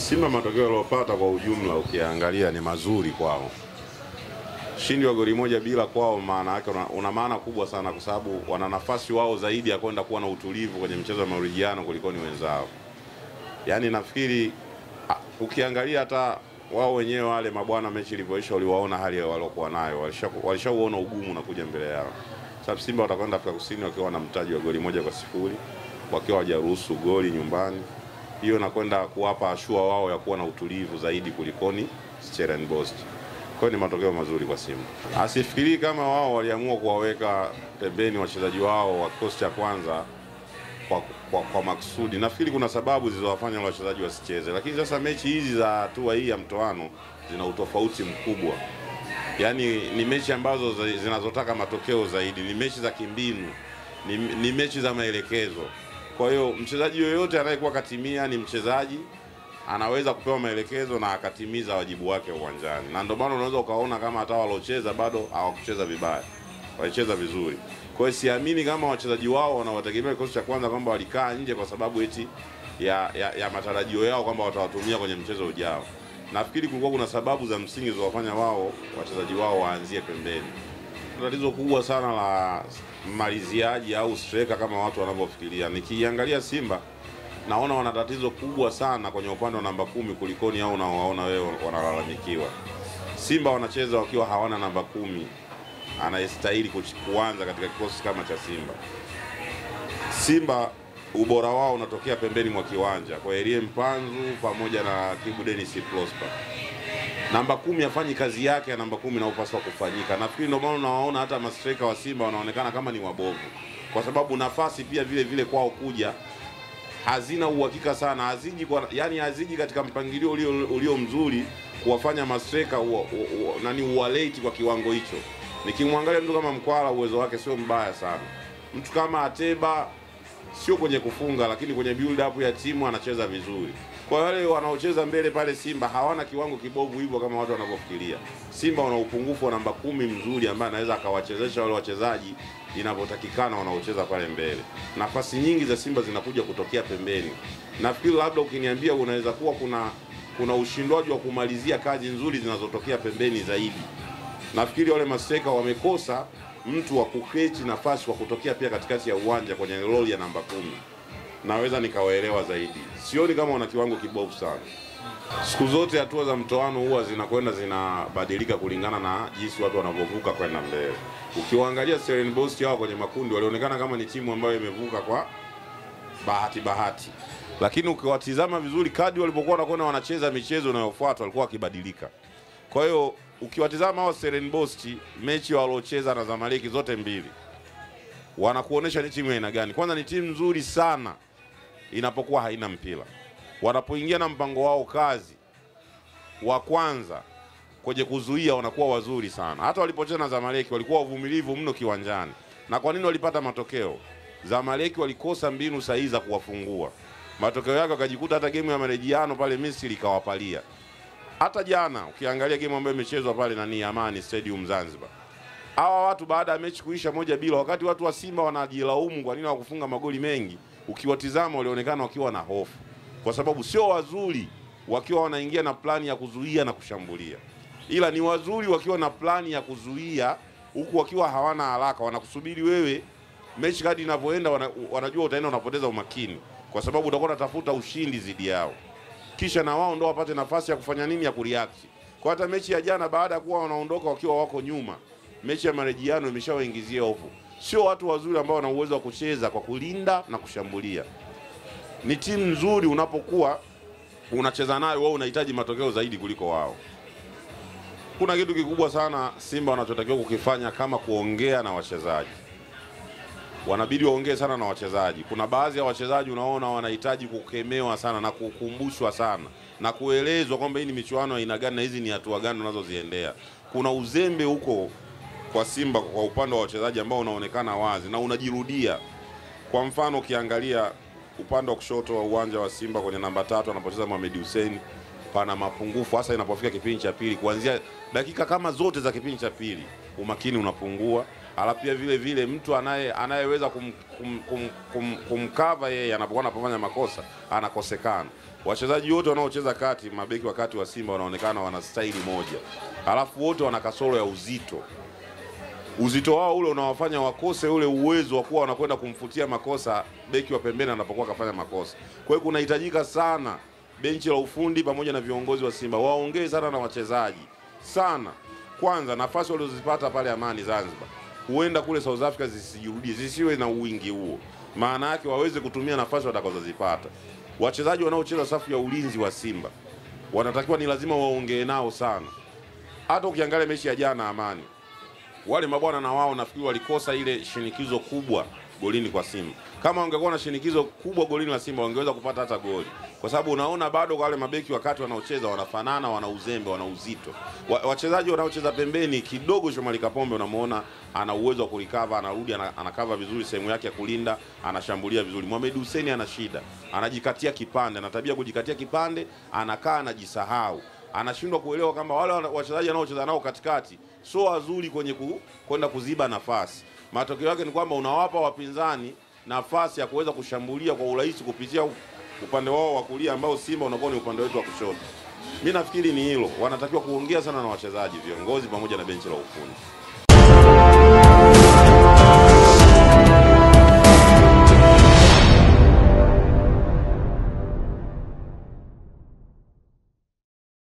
Simba matokeo aliyopata kwa ujumla ukiangalia ni mazuri kwao. Ushindi wa goli moja bila kwao maana yake una maana kubwa sana, kwa sababu wana nafasi wao zaidi ya kwenda kuwa na utulivu kwenye mchezo wa marudiano kuliko ni wenzao. Yaani nafikiri ukiangalia hata wao wenyewe wale mabwana, mechi ilivyoisha uliwaona hali waliokuwa nayo, walishauona ugumu na kuja mbele yao. Sababu Simba watakwenda Afrika Kusini wakiwa na mtaji wa goli 1-0, wakiwa hawajaruhusu goli nyumbani. Hiyo nakwenda kuwapa ashua wao ya kuwa na utulivu zaidi kulikoni Stellenbosch. Kwa hiyo ni matokeo mazuri kwa Simba. Asifikiri kama wao waliamua kuwaweka pembeni wachezaji wao wa kikosi cha kwanza kwa makusudi. Nafikiri kuna sababu zilizowafanya wale wachezaji wasicheze. Lakini sasa mechi hizi za hatua hii ya mtoano zina utofauti mkubwa. Yaani ni mechi ambazo zinazotaka matokeo zaidi, ni mechi za kimbinu, ni mechi za maelekezo. Kwa hiyo mchezaji yoyote anayekuwa katimia ni mchezaji anaweza kupewa maelekezo na akatimiza wajibu wake uwanjani. Na ndio maana unaweza ukaona kama hata waliocheza bado hawakucheza vibaya, walicheza vizuri. Kwa hiyo siamini kama wachezaji wao wanawategemea kikosi cha kwanza kwamba walikaa nje kwa sababu eti ya matarajio yao kwamba watawatumia kwenye mchezo ujao. Nafikiri kulikuwa kuna sababu za msingi zilizowafanya wao wachezaji wao waanzie pembeni. Tatizo kubwa sana la maliziaji au striker kama watu wanavyofikiria. Nikiangalia Simba naona wana tatizo kubwa sana kwenye upande wa namba 10 kulikoni au unaowaona wewe wanalalamikiwa. Simba wanacheza wakiwa hawana namba 10 anayestahili kuanza katika kikosi kama cha Simba. Simba ubora wao unatokea pembeni mwa kiwanja kwa Elie Mpanzu pamoja na Kibu Denis Prosper. Namba 10 hafanyi kazi yake ya namba 10 inayopaswa kufanyika. Nafikiri ndio maana unawaona hata mastreka wa Simba wanaonekana kama ni wabovu, kwa sababu nafasi pia vile kwao kuja hazina uhakika sana, haziji katika mpangilio ulio mzuri kuwafanya mastreka uwaleti kwa kiwango hicho. Nikimwangalia mtu kama Mkwala uwezo wake sio mbaya sana. Mtu kama Ateba sio kwenye kufunga, lakini kwenye build up ya timu anacheza vizuri. Kwa wale wanaocheza mbele pale Simba hawana kiwango kibovu hivyo kama watu wanavyofikiria. Simba wana upungufu wa namba 10 mzuri ambaye anaweza akawachezesha wale wachezaji inavyotakikana wanaocheza pale mbele. Nafasi nyingi za Simba zinakuja kutokea pembeni. Nafikiri labda ukiniambia unaweza kuwa kuna ushindwaji wa kumalizia kazi nzuri zinazotokea pembeni zaidi. Nafikiri wale maseka wamekosa mtu wa kuketi nafasi wa kutokea pia katikati ya uwanja kwenye roli ya namba 10. Naweza nikawaelewa zaidi. Sioni kama wana kiwango kibovu sana. Siku zote hatua za mtoano huwa zinabadilika kulingana na jinsi watu wanavyovuka kwenda mbele. Ukiwaangalia Stellenbosch hao kwenye makundi walionekana kama ni timu ambayo imevuka kwa bahati. Lakini ukiwatizama vizuri kadri walipokuwa wanakwenda wanacheza michezo inayofuata walikuwa wakibadilika. Kwa hiyo ukiwatizama hao Stellenbosch mechi waliocheza na Zamalek zote mbili wanakuonesha ni timu ya aina gani. Kwanza ni timu nzuri sana inapokuwa haina mpira. Wanapoingia na mpango wao kazi wa kwanza kwenye kuzuia wanakuwa wazuri sana. Hata walipocheza na Zamalek walikuwa wavumilivu mno kiwanjani. Na kwa nini walipata matokeo? Zamalek walikosa mbinu sahihi za kuwafungua. Matokeo yake wakajikuta hata game ya marejiano pale Misri ikawapalia. Hata jana ukiangalia game ambayo imechezwa pale Amani Stadium Zanzibar. Hawa watu baada ya mechi kuisha 1-0, wakati watu wa Simba wanajilaumu kwa nini hawakufunga magoli mengi, ukiwatizama walionekana wakiwa na hofu. Kwa sababu sio wazuri wakiwa wanaingia na plani ya kuzuia na kushambulia. Ila ni wazuri wakiwa na plani ya kuzuia huku wakiwa hawana haraka, wanakusubiri wewe mechi kadi inavyoenda, wanajua utaenda unapoteza umakini kwa sababu utakuwa unatafuta ushindi zidi yao. Kisha na wao ndio wapate nafasi ya kufanya nini, ya kureact. Kwa hata mechi ya jana baada ya kuwa wanaondoka wakiwa wako nyuma, mechi ya marejiano imeshawaingizia hofu. Sio watu wazuri ambao wana uwezo wa kucheza kwa kulinda na kushambulia. Ni timu nzuri unapokuwa unacheza nayo wewe unahitaji matokeo zaidi kuliko wao. Kuna kitu kikubwa sana Simba wanachotakiwa kukifanya kama kuongea na wachezaji. Wanabidi waongee sana na wachezaji. Kuna baadhi ya wachezaji unaona wanahitaji kukemewa sana na kukumbushwa sana na kuelezwa kwamba hii ni michuano aina gani na hizi ni hatua gani unazoziendea. Kuna uzembe huko kwa Simba kwa upande wa wachezaji ambao unaonekana wazi na unajirudia. Kwa mfano ukiangalia upande wa kushoto wa uwanja wa Simba kwenye namba 3 anapocheza Mohamed Hussein, pana mapungufu hasa inapofika kipindi cha pili. Kuanzia dakika kama zote za kipindi cha pili umakini unapungua. alafu pia vile vile mtu anayeweza kumkava yeye anapokuwa anafanya makosa anakosekana. Wachezaji wote wanaocheza kati, mabeki wa kati wa Simba wanaonekana wana staili moja, alafu wote wana kasoro ya uzito wao ule unawafanya wakose ule uwezo wa kuwa wanakwenda kumfutia makosa beki wa pembeni anapokuwa kafanya makosa. Kwa hiyo kunahitajika sana benchi la ufundi pamoja na viongozi wa Simba waongee sana na wachezaji sana. Kwanza nafasi walizozipata pale Amani Zanzibar, huenda kule South Africa zisijirudie, zisiwe na uwingi huo. Maana yake waweze kutumia nafasi watakazozipata. Wachezaji wanaocheza safu ya ulinzi wa Simba wanatakiwa ni lazima waongee nao sana. Hata ukiangalia mechi ya jana Amani, wale mabwana na wao nafikiri walikosa ile shinikizo kubwa golini kwa Simba. Kama wangekuwa na shinikizo kubwa golini la Simba wangeweza kupata hata goli. Kwa sababu unaona bado wale mabeki wakati wanaocheza wanafanana, wana uzembe, wana uzito. Wachezaji wanaocheza pembeni kidogo, Shomari Kapombe unamuona ana uwezo wa kulikava, anarudi anakava vizuri sehemu yake ya kulinda, anashambulia vizuri. Mohamed Hussein ana shida, anajikatia kipande, ana tabia kujikatia kipande, anakaa anajisahau. Anashindwa kuelewa kama wale wachezaji wanaocheza nao katikati sio wazuri kwenye kwenda kuziba nafasi. Matokeo yake ni kwamba unawapa wapinzani nafasi ya kuweza kushambulia kwa urahisi kupitia upande wao wa kulia ambao Simba unakuwa ni upande wetu wa kushoto. Mimi nafikiri ni hilo. Wanatakiwa kuongea sana na wachezaji, viongozi pamoja na benchi la ufundi.